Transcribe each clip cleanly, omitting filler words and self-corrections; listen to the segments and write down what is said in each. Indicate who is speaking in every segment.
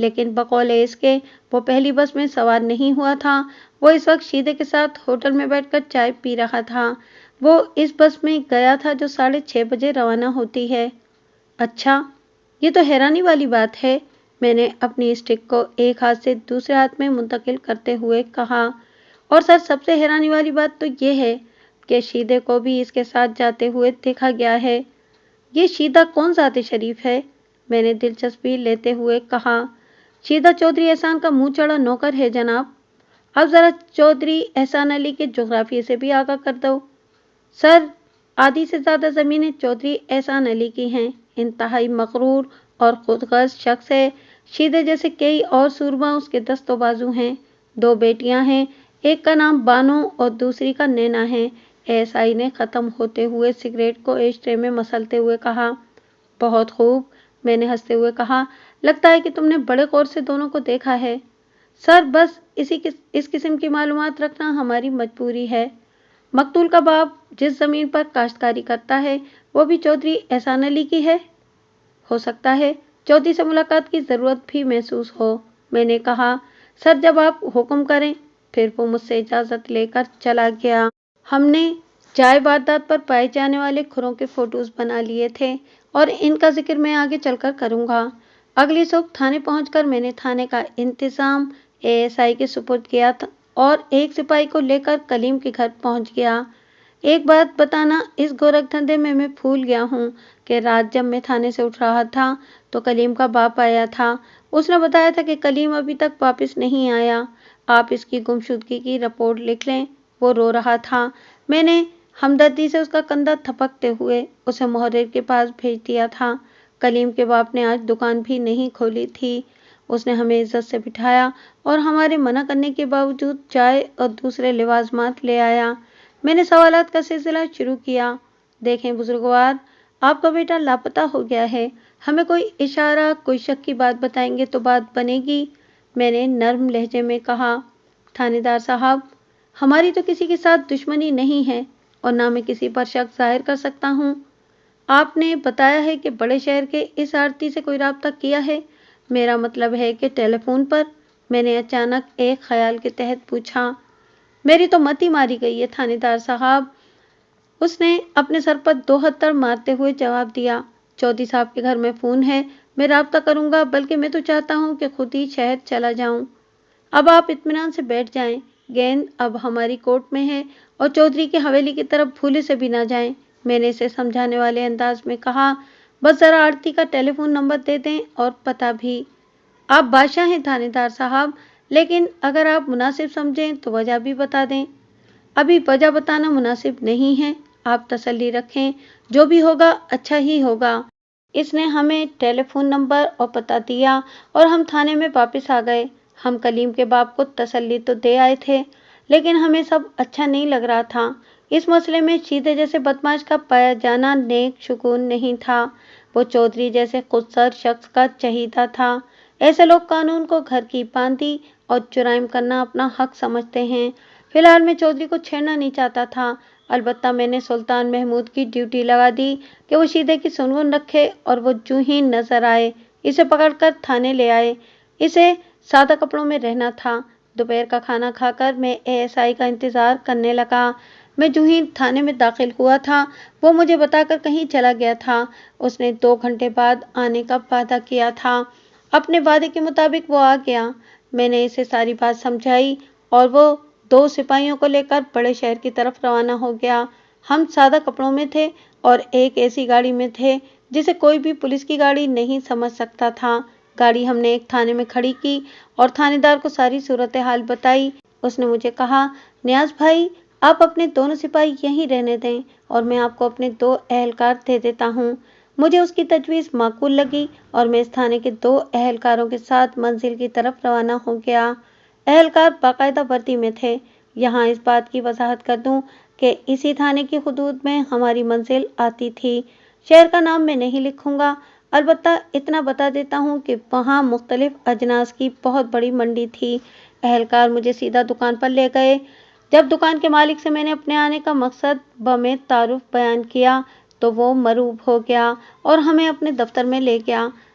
Speaker 1: لیکن بقول اس کے وہ پہلی بس میں سوار نہیں ہوا تھا۔ وہ اس وقت شیدے کے ساتھ ہوٹل میں بیٹھ کر چائے پی رہا تھا۔ وہ اس بس میں گیا تھا جو 6:30 بجے روانہ ہوتی ہے۔ اچھا، یہ تو حیرانی والی بات ہے، میں نے اپنی اسٹک کو ایک ہاتھ سے دوسرے ہاتھ میں منتقل کرتے ہوئے کہا۔ اور سر، سب سے حیرانی والی بات تو یہ ہے کہ شیدے کو بھی اس کے ساتھ جاتے ہوئے دیکھا گیا ہے۔ یہ شیدہ کون ذات شریف ہے؟ میں نے دلچسپی لیتے ہوئے کہا۔ شیدہ چودھری احسان کا منہ چڑھا نوکر ہے جناب۔ اب ذرا چودھری احسان علی کے جغرافیے سے بھی آگاہ کر دو۔ سر، آدھی سے زیادہ زمینیں چودھری احسان علی کی ہیں۔ انتہائی مغرور اور خود غرض شخص ہے۔ شیدے جیسے کئی اور سورما اس کے دست و بازو ہیں۔ 2 بیٹیاں ہیں، ایک کا نام بانو اور دوسری کا نینا ہے۔ ایس آئی نے ختم ہوتے ہوئے سگریٹ کو ایش ٹرے میں مسلتے ہوئے کہا۔ بہت خوب، میں نے ہنستے ہوئے کہا، لگتا ہے کہ تم نے بڑے غور سے دونوں کو دیکھا ہے۔ سر، بس اس قسم کی معلومات رکھنا ہماری مجبوری ہے۔ مقتول کا باپ جس زمین پر کاشتکاری کرتا ہے وہ بھی چودھری احسان علی کی ہے؟ ہو سکتا ہے چودھری سے ملاقات کی ضرورت بھی محسوس ہو، میں نے کہا۔ سر، جب آپ حکم کریں۔ پھر وہ مجھ سے اجازت لے کر چلا گیا۔ ہم نے جائے واردات پر پائے جانے والے کھروں کے فوٹوز بنا لیے تھے اور ان کا ذکر میں آگے چل کر کروں گا۔ اگلی صبح تھانے پہنچ کر میں نے تھانے کا انتظام ایس آئی کے سپرد کیا اور ایک سپاہی کو لے کر کلیم کے گھر پہنچ گیا۔ ایک بات بتانا، اس گورکھ دھندے میں بھول گیا ہوں کہ رات جب میں تھانے سے اٹھ رہا تھا تو کلیم کا باپ آیا تھا۔ اس نے بتایا تھا کہ کلیم ابھی تک واپس نہیں آیا۔ آپ اس کی گمشدگی کی رپورٹ لکھ لیں۔ وہ رو رہا تھا۔ میں نے ہمدردی سے اس کا کندھا تھپکتے ہوئے اسے محرر کے پاس بھیج دیا تھا۔ کلیم کے باپ نے آج دکان بھی نہیں کھولی تھی۔ اس نے ہمیں عزت سے بٹھایا اور ہمارے منع کرنے کے باوجود چائے اور دوسرے لوازمات لے آیا۔ میں نے سوالات کا سلسلہ شروع کیا۔ دیکھیں بزرگوار، آپ کا بیٹا لاپتہ ہو گیا ہے۔ ہمیں کوئی اشارہ، کوئی شک کی بات بتائیں گے تو بات بنے گی، میں نے نرم لہجے میں کہا۔ تھانے دار صاحب، ہماری تو کسی کے ساتھ دشمنی نہیں ہے اور نہ میں کسی پر شک ظاہر کر سکتا ہوں۔ آپ نے بتایا ہے کہ بڑے شہر کے اس آڑتی سے کوئی رابطہ کیا ہے؟ میرا مطلب ہے کہ ٹیلی فون پر، میں نے اچانک ایک خیال کے تحت پوچھا۔ میری تو متی ماری گئی ہے تھانے دار صاحب، اس نے اپنے سر پر 2 ہتھڑ مارتے ہوئے جواب دیا۔ چودھری صاحب کے گھر میں فون ہے، میں رابطہ کروں گا، بلکہ میں تو چاہتا ہوں کہ خود ہی شہر چلا جاؤں۔ اب آپ اطمینان سے بیٹھ جائیں، گیند اب ہماری کورٹ میں ہے اور چودھری کی حویلی کی طرف بھولے سے بھی نہ جائیں، میں نے اسے سمجھانے والے انداز میں کہا۔ بس ذرا آڑتی کا ٹیلی فون نمبر دے دیں اور پتہ بھی۔ آپ بادشاہ ہیں تھانے دار صاحب، لیکن اگر آپ مناسب سمجھیں تو وجہ بھی بتا دیں۔ ابھی وجہ بتانا مناسب نہیں ہے، آپ تسلی رکھیں، جو بھی ہوگا اچھا ہی ہوگا۔ اس نے ہمیں ٹیلی فون نمبر اور پتہ دیا اور ہم تھانے میں واپس آ گئے۔ ہم کلیم کے باپ کو تسلی تو دے آئے تھے، لیکن ہمیں سب اچھا نہیں لگ رہا تھا۔ اس مسئلے میں شیدے جیسے بدماش کا پایا جانا نیک شگون نہیں تھا۔ وہ چودھری جیسے خودسر شخص کا چہیتا تھا۔ ایسے لوگ قانون کو گھر کی باندھی اور جرائم کرنا اپنا حق سمجھتے ہیں۔ فی الحال میں چودھری کو چھیڑنا نہیں چاہتا تھا، البتہ میں نے سلطان محمود کی ڈیوٹی لگا دی کہ وہ شیدے کی سنگن رکھے اور وہ جو ہی نظر آئے اسے پکڑ کر تھانے لے آئے۔ اسے سادہ کپڑوں میں رہنا تھا۔ دوپہر کا کھانا کھا کر میں ایس آئی کا انتظار کرنے لگا۔ میں جو ہی تھانے میں داخل ہوا تھا وہ مجھے بتا کر کہیں چلا گیا تھا۔ اس نے 2 گھنٹے بعد آنے کا وعدہ کیا تھا۔ اپنے وعدے کے مطابق وہ آ گیا۔ میں نے اسے ساری بات سمجھائی اور وہ 2 سپاہیوں کو لے کر بڑے شہر کی طرف روانہ ہو گیا۔ ہم سادہ کپڑوں میں تھے اور ایک ایسی گاڑی میں تھے جسے کوئی بھی پولیس کی گاڑی نہیں سمجھ سکتا تھا۔ گاڑی ہم نے ایک تھانے میں کھڑی کی اور تھانے دار کو ساری صورتحال بتائی۔ اس نے مجھے کہا، نیاز بھائی، آپ اپنے دونوں سپاہی یہیں رہنے دیں اور میں آپ کو اپنے 2 اہلکار دے دیتا ہوں۔ مجھے اس کی تجویز معقول لگی اور میں اس تھانے کے 2 اہلکاروں کے ساتھ منزل کی طرف روانہ ہو گیا۔ اہلکار باقاعدہ وردی میں تھے۔ یہاں اس بات کی وضاحت کر دوں کہ اسی تھانے کی حدود میں ہماری منزل آتی تھی۔ شہر کا نام میں نہیں لکھوں گا، البتہ اتنا بتا دیتا ہوں کہ وہاں مختلف اجناس کی بہت بڑی منڈی تھی۔ اہلکار مجھے سیدھا دکان پر لے گئے۔ جب دکان کے مالک سے میں نے اپنے آنے کا مقصد بمِ تعارف بیان کیا تو وہ مرعوب ہو گیا اور ہمیں اپنے دفتر میں لے گیا۔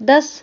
Speaker 1: 10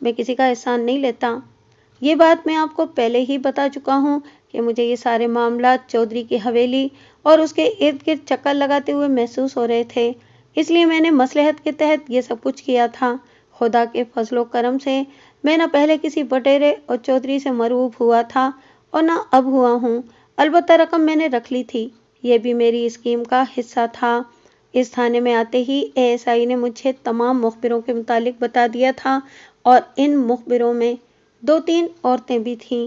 Speaker 1: میں کسی کا احسان نہیں لیتا۔ یہ بات میں آپ کو پہلے ہی بتا چکا ہوں کہ مجھے یہ سارے معاملات چودھری کی حویلی اور اس کے ارد گرد چکر لگاتے ہوئے محسوس ہو رہے تھے، اس لیے میں نے مصلحت کے تحت یہ سب کچھ کیا تھا۔ خدا کے فضل و کرم سے میں نہ پہلے کسی بٹیرے اور چودھری سے مرعوب ہوا تھا اور نہ اب ہوا ہوں۔ البتہ رقم میں نے رکھ لی تھی، یہ بھی میری اسکیم کا حصہ تھا۔ اس تھانے میں آتے ہی ASI نے مجھے تمام مخبروں کے متعلق بتا دیا تھا اور ان مخبروں میں 2-3 عورتیں بھی تھیں۔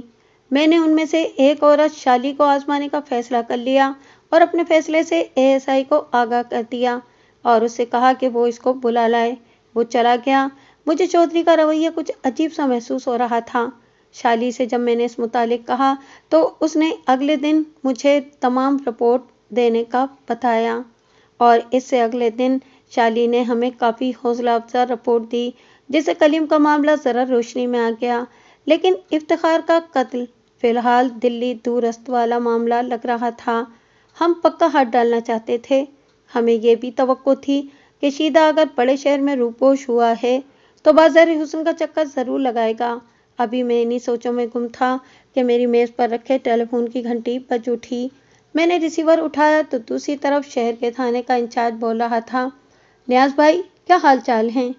Speaker 1: میں نے ان میں سے ایک عورت شالی کو آزمانے کا فیصلہ کر لیا اور اپنے فیصلے سے ASI کو آگاہ کر دیا اور اس سے کہا کہ وہ اس کو بلا لائے۔ وہ چلا گیا۔ مجھے چودھری کا رویہ کچھ عجیب سا محسوس ہو رہا تھا۔ شالی سے جب میں نے اس متعلق کہا تو اس نے اگلے دن مجھے تمام رپورٹ دینے کا بتایا اور اس سے اگلے دن شالی نے ہمیں کافی حوصلہ افزا رپورٹ دی، جس سے کلیم کا معاملہ ذرا روشنی میں آ گیا۔ لیکن افتخار کا قتل فی الحال دلی دورست والا معاملہ لگ رہا تھا۔ ہم پکا ہاتھ ڈالنا چاہتے تھے۔ ہمیں یہ بھی توقع تھی کہ شیدا اگر بڑے شہر میں روپوش ہوا ہے تو بازار حسن کا چکر ضرور لگائے گا۔ ابھی میں انہی سوچوں میں گم تھا کہ میری میز پر رکھے ٹیلی فون کی گھنٹی بج اٹھی۔ میں نے ریسیور اٹھایا تو دوسری طرف شہر کے تھانے کا انچارج بول رہا تھا، نیاز بھائی کیا حال چال ہیں؟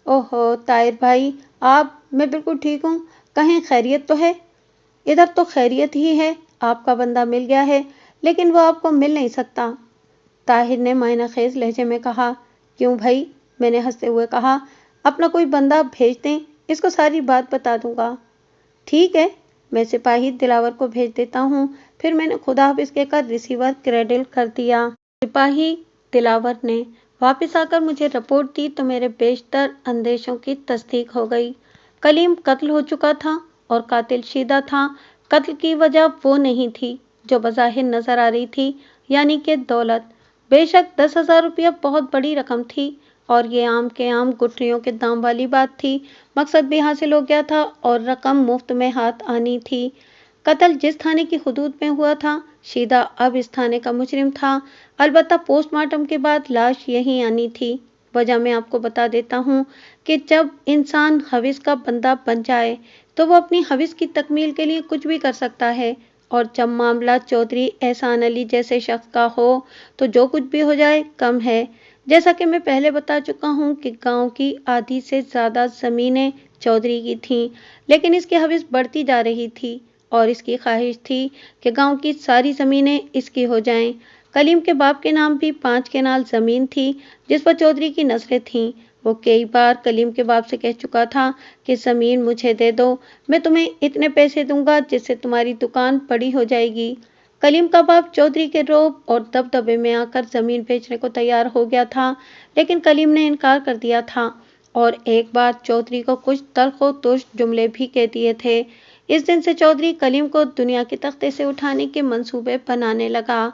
Speaker 1: اوہو طاہر بھائی، آپ؟ میں بالکل ٹھیک ہوں، کہیں خیریت تو ہے؟ ادھر تو خیریت ہی ہے، آپ کا بندہ مل گیا ہے لیکن وہ آپ کو مل نہیں سکتا، طاہر نے معنی خیز لہجے میں کہا۔ کیوں بھائی؟ میں نے ہنستے ہوئے کہا، اپنا کوئی بندہ بھیج دیں، اس کو ساری بات بتا دوں گا۔ ٹھیک ہے، میں سپاہی دلاور کو بھیج دیتا ہوں۔ پھر میں نے خدا حافظ کہہ کر ریسیور کریڈل کر دیا۔ سپاہی دلاور نے واپس آ کر مجھے رپورٹ دی تو میرے بیشتر اندیشوں کی تصدیق ہو گئی۔ کلیم قتل ہو چکا تھا اور قاتل شیدا تھا۔ قتل کی وجہ وہ نہیں تھی جو بظاہر نظر آ رہی تھی، یعنی کہ دولت۔ بے شک 10,000 روپیہ بہت بڑی رقم تھی اور یہ عام کے عام گٹھریوں کے دام والی بات تھی۔ مقصد بھی حاصل ہو گیا تھا اور رقم مفت میں ہاتھ آنی تھی۔ قتل جس تھانے کی حدود میں ہوا تھا، شیدا اب اس تھانے کا مجرم تھا۔ البتہ پوسٹ مارٹم کے بعد لاش یہیں آنی تھی۔ وجہ میں آپ کو بتا دیتا ہوں کہ جب انسان حوث کا بندہ بن جائے تو وہ اپنی حوث کی تکمیل کے لیے کچھ بھی کر سکتا ہے، اور جب معاملہ چودھری احسان علی جیسے شخص کا ہو تو جو کچھ بھی ہو جائے کم ہے۔ جیسا کہ میں پہلے بتا چکا ہوں کہ گاؤں کی آدھی سے زیادہ زمینیں چودھری کی تھیں، لیکن اس کی حوث بڑھتی جا رہی تھی اور اس کی خواہش تھی کہ گاؤں کی ساری زمینیں اس کی ہو جائیں۔ کلیم کے باپ کے نام بھی 5 کنال زمین تھی جس پر چودھری کی نظریں تھیں۔ وہ کئی بار کلیم کے باپ سے کہہ چکا تھا کہ زمین مجھے دے دو، میں تمہیں اتنے پیسے دوں گا جس سے تمہاری دکان بڑی ہو جائے گی۔ کلیم کا باپ چودھری کے رعب اور دبدبے میں آ کر زمین بیچنے کو تیار ہو گیا تھا، لیکن کلیم نے انکار کر دیا تھا اور ایک بار چودھری کو کچھ تلخ و ترش جملے بھی کہہ دیے تھے۔ اس دن سے چودھری کلیم کو دنیا کے تختے سے اٹھانے کے منصوبے بنانے لگا۔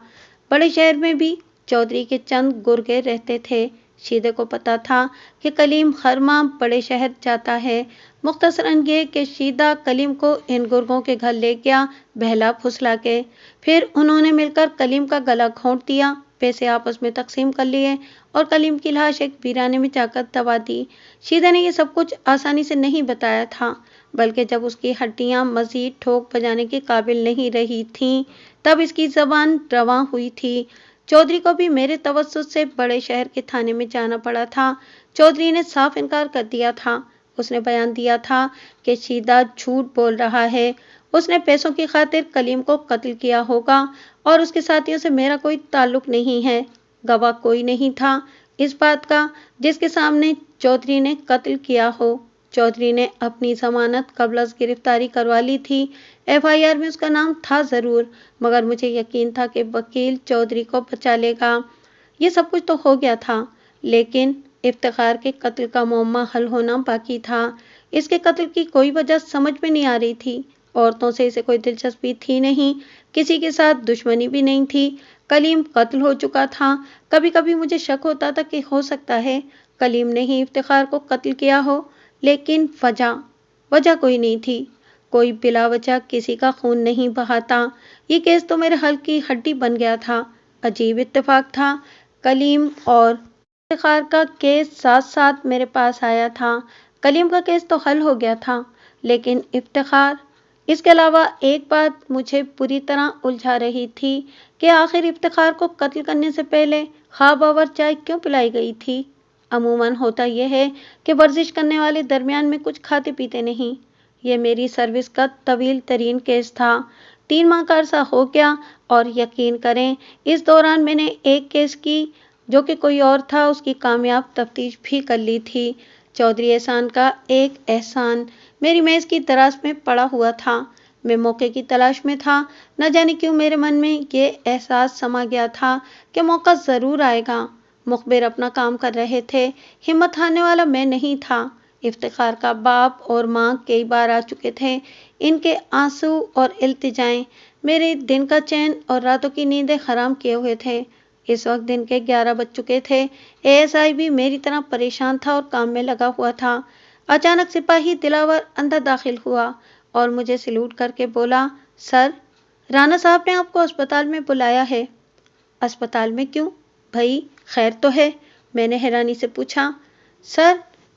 Speaker 1: بڑے شہر میں بھی چودھری کے چند گرگے رہتے تھے۔ شیدے کو پتا تھا کہ کلیم ہر ماہ بڑے شہر جاتا ہے۔ مختصراً یہ کہ شیدا کلیم کو ان گرگوں کے گھر لے گیا بہلا پھسلا کے۔ پھر انہوں نے مل کر کلیم کا گلا گھونٹ دیا، پیسے آپس میں تقسیم کر لیے اور کلیم کی لاش ایک ویرانے میں جا کر دبا دی۔ شیدا نے یہ سب کچھ آسانی سے نہیں بتایا تھا، بلکہ جب اس کی ہڈیاں مزید ٹھوک بجانے کے قابل نہیں رہی تھیں تب اس کی زبان رواں ہوئی تھی۔ چودھری کو بھی میرے توسط سے بڑے شہر کے تھانے میں جانا پڑا تھا۔ چودھری نے صاف انکار کر دیا تھا۔ اس نے بیان دیا تھا کہ شیدا جھوٹ بول رہا ہے، اس نے پیسوں کی خاطر کلیم کو قتل کیا ہوگا اور اس کے ساتھیوں سے میرا کوئی تعلق نہیں ہے۔ گواہ کوئی نہیں تھا اس بات کا جس کے سامنے چودھری نے قتل کیا ہو۔ چودھری نے اپنی ضمانت قبل از گرفتاری کروا لی تھی۔ FIR میں اس کا نام تھا ضرور، مگر مجھے یقین تھا کہ وکیل چودھری کو بچا لے گا۔ یہ سب کچھ تو ہو گیا تھا، لیکن افتخار کے قتل کا معمہ حل ہونا باقی تھا۔ اس کے قتل کی کوئی وجہ سمجھ میں نہیں آ رہی تھی۔ عورتوں سے اسے کوئی دلچسپی تھی نہیں، کسی کے ساتھ دشمنی بھی نہیں تھی۔ کلیم قتل ہو چکا تھا۔ کبھی کبھی مجھے شک ہوتا تھا کہ ہو سکتا ہے کلیم نے ہی افتخار کو قتل کیا ہو، لیکن وجہ کوئی نہیں تھی۔ کوئی بلا وجہ کسی کا خون نہیں بہاتا۔ یہ کیس تو میرے حلق کی ہڈی بن گیا تھا۔ عجیب اتفاق تھا، کلیم اور افتخار کا کیس ساتھ ساتھ میرے پاس آیا تھا۔ کلیم کا کیس تو حل ہو گیا تھا، لیکن افتخار، اس کے علاوہ ایک بات مجھے پوری طرح الجھا رہی تھی کہ آخر افتخار کو قتل کرنے سے پہلے خواب آور چائے کیوں پلائی گئی تھی؟ عموماً ہوتا یہ ہے کہ ورزش کرنے والے درمیان میں کچھ کھاتے پیتے نہیں۔ یہ میری سروس کا طویل ترین کیس تھا، 3 ماہ کا عرصہ ہو گیا، اور یقین کریں اس دوران میں نے ایک کیس کی جو کہ کوئی اور تھا اس کی کامیاب تفتیش بھی کر لی تھی۔ چودھری احسان کا ایک احسان میری میز کی دراز میں پڑا ہوا تھا۔ میں موقع کی تلاش میں تھا، نہ جانے کیوں میرے من میں یہ احساس سما گیا تھا کہ موقع ضرور آئے گا۔ مخبر اپنا کام کر رہے تھے، ہمت ہارنے والا میں نہیں تھا۔ افتخار کا باپ اور ماں کئی بار آ چکے تھے، ان کے آنسو اور التجائیں میرے دن کا چین اور راتوں کی نیندیں حرام کیے ہوئے تھے۔ اس وقت دن کے 11 بج چکے تھے۔ ASI بھی میری طرح پریشان تھا اور کام میں لگا ہوا تھا۔ اچانک سپاہی دلاور اندر داخل ہوا اور مجھے سلوٹ کر کے بولا، سر، رانا صاحب نے آپ کو اسپتال میں بلایا ہے۔ اسپتال میں کیوں بھائی، خیر تو ہے؟ میں نے حیرانی سے پوچھا۔ سر،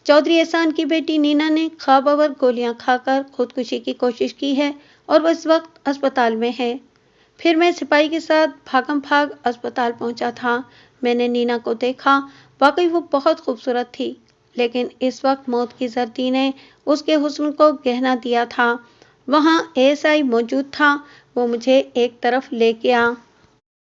Speaker 1: چودھری احسان کی بیٹی نینا نے خواب آور گولیاں کھا کر خودکشی کی کوشش کی ہے اور وہ اس وقت اسپتال میں ہے۔ پھر میں سپاہی کے ساتھ بھاگم بھاگ اسپتال پہنچا تھا۔ میں نے نینا کو دیکھا، واقعی وہ بہت خوبصورت تھی، لیکن اس وقت موت کی زردی نے اس کے حسن کو گہنا دیا تھا۔ وہاں ASI موجود تھا، وہ مجھے ایک طرف لے گیا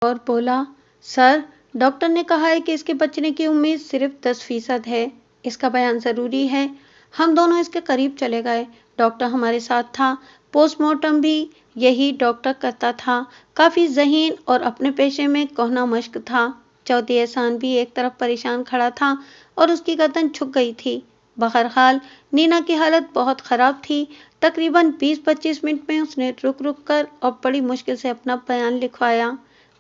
Speaker 1: اور بولا، سر، ڈاکٹر نے کہا ہے کہ اس کے بچنے کی امید صرف 10% ہے۔ اس کا بیان ضروری ہے۔ ہم دونوں اس کے قریب چلے گئے۔ ڈاکٹر ہمارے ساتھ تھا۔ پوسٹ مارٹم بھی یہی ڈاکٹر کرتا تھا۔ کافی ذہین اور اپنے پیشے میں کہنہ مشق تھا۔ چودھری احسان بھی ایک طرف پریشان کھڑا تھا اور اس کی گردن جھک گئی تھی۔ بہرحال نینا کی حالت بہت خراب تھی۔ تقریباً 20-25 منٹ میں اس نے رک رک کر اور بڑی مشکل سے اپنا بیان لکھوایا۔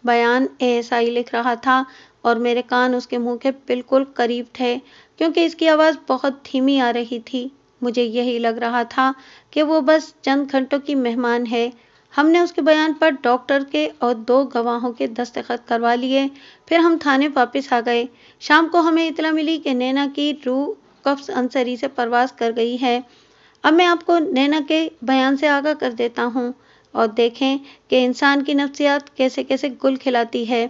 Speaker 1: بیان ASI لکھ رہا تھا اور میرے کان اس کے منہ کے بالکل قریب تھے کیونکہ اس کی آواز بہت دھیمی آ رہی تھی۔ مجھے یہی لگ رہا تھا کہ وہ بس چند گھنٹوں کی مہمان ہے۔ ہم نے اس کے بیان پر ڈاکٹر کے اور 2 گواہوں کے دستخط کروا لیے، پھر ہم تھانے واپس آ گئے۔ شام کو ہمیں اطلاع ملی کہ نینا کی روح قفس انصری سے پرواز کر گئی ہے۔ اب میں آپ کو نینا کے بیان سے آگاہ کر دیتا ہوں اور دیکھیں کہ انسان کی نفسیات کیسے کیسے گل کھلاتی ہے۔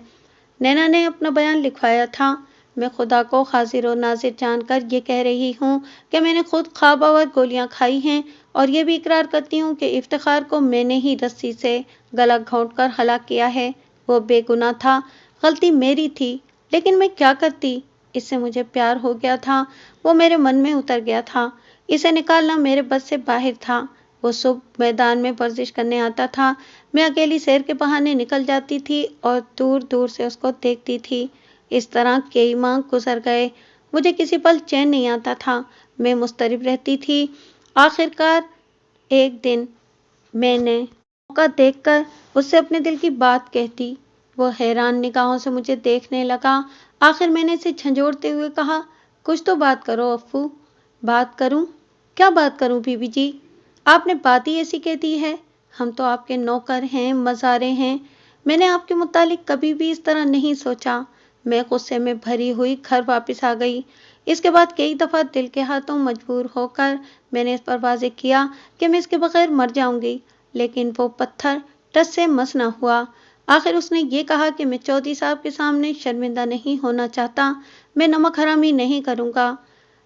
Speaker 1: نینا نے اپنا بیان لکھوایا تھا، میں خدا کو حاضر و ناظر جان کر یہ کہہ رہی ہوں کہ میں نے خود خواب آور گولیاں کھائی ہیں اور یہ بھی اقرار کرتی ہوں کہ افتخار کو میں نے ہی رسی سے گلا گھونٹ کر ہلاک کیا ہے۔ وہ بے گناہ تھا، غلطی میری تھی، لیکن میں کیا کرتی؟ اس سے مجھے پیار ہو گیا تھا، وہ میرے من میں اتر گیا تھا، اسے نکالنا میرے بس سے باہر تھا۔ وہ صبح میدان میں ورزش کرنے آتا تھا، میں اکیلی سیر کے بہانے نکل جاتی تھی اور دور دور سے اس کو دیکھتی تھی۔ اس طرح کئی ماہ گزر گئے، مجھے کسی پل چین نہیں آتا تھا، میں مضطرب رہتی تھی۔ آخرکار ایک دن میں نے موقع دیکھ کر اس سے اپنے دل کی بات کہتی۔ وہ حیران نگاہوں سے مجھے دیکھنے لگا۔ آخر میں نے اسے جھنجھوڑتے ہوئے کہا، کچھ تو بات کرو افو۔ بات کروں؟ کیا بات کروں بی بی جی؟ آپ نے بات ہی ایسی کہہ دی ہے۔ ہم تو آپ کے نوکر ہیں، مزارے ہیں۔ میں نے آپ کے متعلق کبھی بھی اس طرح نہیں سوچا۔ میں غصے میں بھری ہوئی گھر واپس آ گئی۔ اس کے بعد کئی دفعہ دل کے ہاتھوں مجبور ہو کر میں نے اس پر واضح کیا کہ میں اس کے بغیر مر جاؤں گی، لیکن وہ پتھر ٹس سے مس نہ ہوا۔ آخر اس نے یہ کہا کہ میں چودھری صاحب کے سامنے شرمندہ نہیں ہونا چاہتا، میں نمک حرامی نہیں کروں گا۔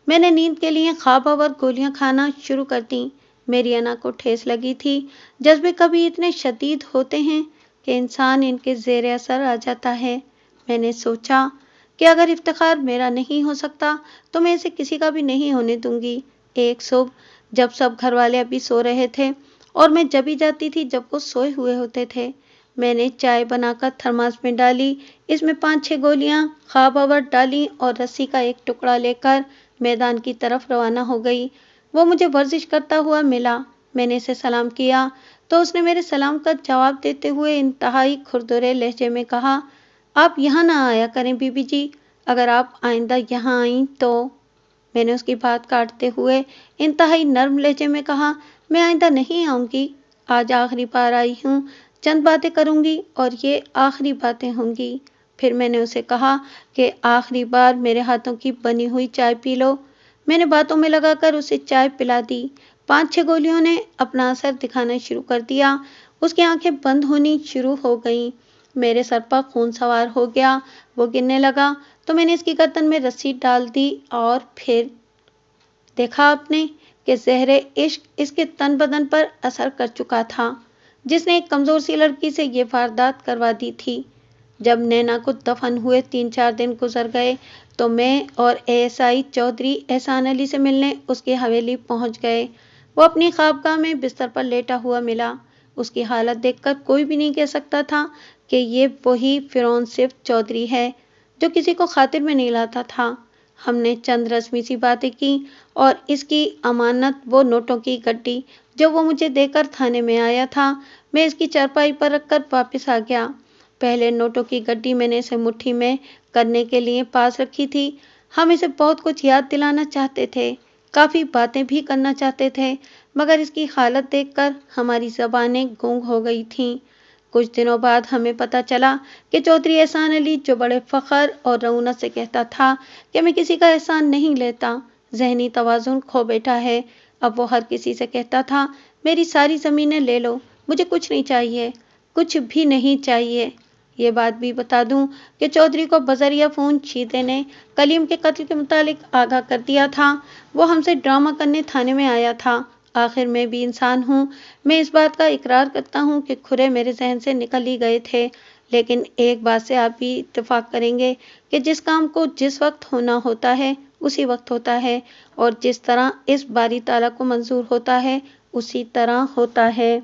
Speaker 1: میں نے نیند کے لیے خواب آور گولیاں کھانا شروع کر دیں۔ میری انا کو ٹھیس لگی تھی۔ جذبے کبھی اتنے شدید ہوتے ہیں کہ انسان ان کے زیر اثر آ جاتا ہے۔ میں نے سوچا کہ اگر افتخار میرا نہیں ہو سکتا تو میں اسے کسی کا بھی نہیں ہونے دوں گی۔ ایک صبح جب سب گھر والے ابھی سو رہے تھے اور میں جبھی جاتی تھی جب وہ سوئے ہوئے ہوتے تھے، میں نے چائے بنا کر تھرماس میں ڈالی، اس میں 5-6 گولیاں خواب آور ڈالی اور رسی کا ایک ٹکڑا لے کر میدان کی طرف روانہ ہو گئی۔ وہ مجھے ورزش کرتا ہوا ملا۔ میں نے اسے سلام کیا تو اس نے میرے سلام کا جواب دیتے ہوئے انتہائی کھردرے لہجے میں کہا، آپ یہاں نہ آیا کریں بی بی جی، اگر آپ آئندہ یہاں آئیں تو۔ میں نے اس کی بات کاٹتے ہوئے انتہائی نرم لہجے میں کہا، میں آئندہ نہیں آؤں گی، آج آخری بار آئی ہوں، چند باتیں کروں گی اور یہ آخری باتیں ہوں گی۔ پھر میں نے اسے کہا کہ آخری بار میرے ہاتھوں کی بنی ہوئی چائے پی لو۔ میں نے باتوں میں لگا کر اسے چائے پلا دی۔ 5-6 گولیوں نے اپنا اثر دکھانا شروع کر دیا۔ اس کی آنکھیں بند ہونی شروع ہو گئیں۔ میرے سر پر خون سوار ہو گیا۔ وہ گرنے لگا تو میں نے اس کی گردن میں رسی ڈال دی اور پھر دیکھا آپ نے کہ زہر عشق اس کے تن بدن پر اثر کر چکا تھا، جس نے ایک کمزور سی لڑکی سے یہ واردات کروا دی تھی۔ جب نینا کو دفن ہوئے 3-4 دن گزر گئے تو میں اور ASI چودھری احسان علی سے ملنے اس کی حویلی پہنچ گئے۔ وہ اپنی خوابگاہ میں بستر پر لیٹا ہوا ملا۔ اس کی حالت دیکھ کر کوئی بھی نہیں کہہ سکتا تھا کہ یہ وہی فرعون صفت چودھری ہے جو کسی کو خاطر میں نہیں لاتا تھا۔ ہم نے چند رسمی سی باتیں کی اور اس کی امانت وہ نوٹوں کی گڈی جو وہ مجھے دے کر تھانے میں آیا تھا، میں اس کی چارپائی پر رکھ کر واپس آ گیا۔ پہلے نوٹوں کی گڈی میں نے اسے مٹھی میں کرنے کے لیے پاس رکھی تھی۔ ہم اسے بہت کچھ یاد دلانا چاہتے تھے، کافی باتیں بھی کرنا چاہتے تھے، مگر اس کی حالت دیکھ کر ہماری زبانیں گونگ ہو گئی تھیں۔ کچھ دنوں بعد ہمیں پتہ چلا کہ چودھری احسان علی جو بڑے فخر اور رعونت سے کہتا تھا کہ میں کسی کا احسان نہیں لیتا، ذہنی توازن کھو بیٹھا ہے۔ اب وہ ہر کسی سے کہتا تھا میری ساری زمینیں لے لو، مجھے کچھ نہیں چاہیے، کچھ بھی نہیں چاہیے۔ یہ بات بھی بتا دوں کہ چودھری کو بذریعہ فون چیتے نے کلیم کے قتل کے متعلق آگاہ کر دیا تھا۔ وہ ہم سے ڈرامہ کرنے تھانے میں آیا تھا۔ آخر میں بھی انسان ہوں، میں اس بات کا اقرار کرتا ہوں کہ کھرے میرے ذہن سے نکل ہی گئے تھے، لیکن ایک بات سے آپ بھی اتفاق کریں گے کہ جس کام کو جس وقت ہونا ہوتا ہے اسی وقت ہوتا ہے، اور جس طرح اس باری تعالیٰ کو منظور ہوتا ہے اسی طرح ہوتا ہے۔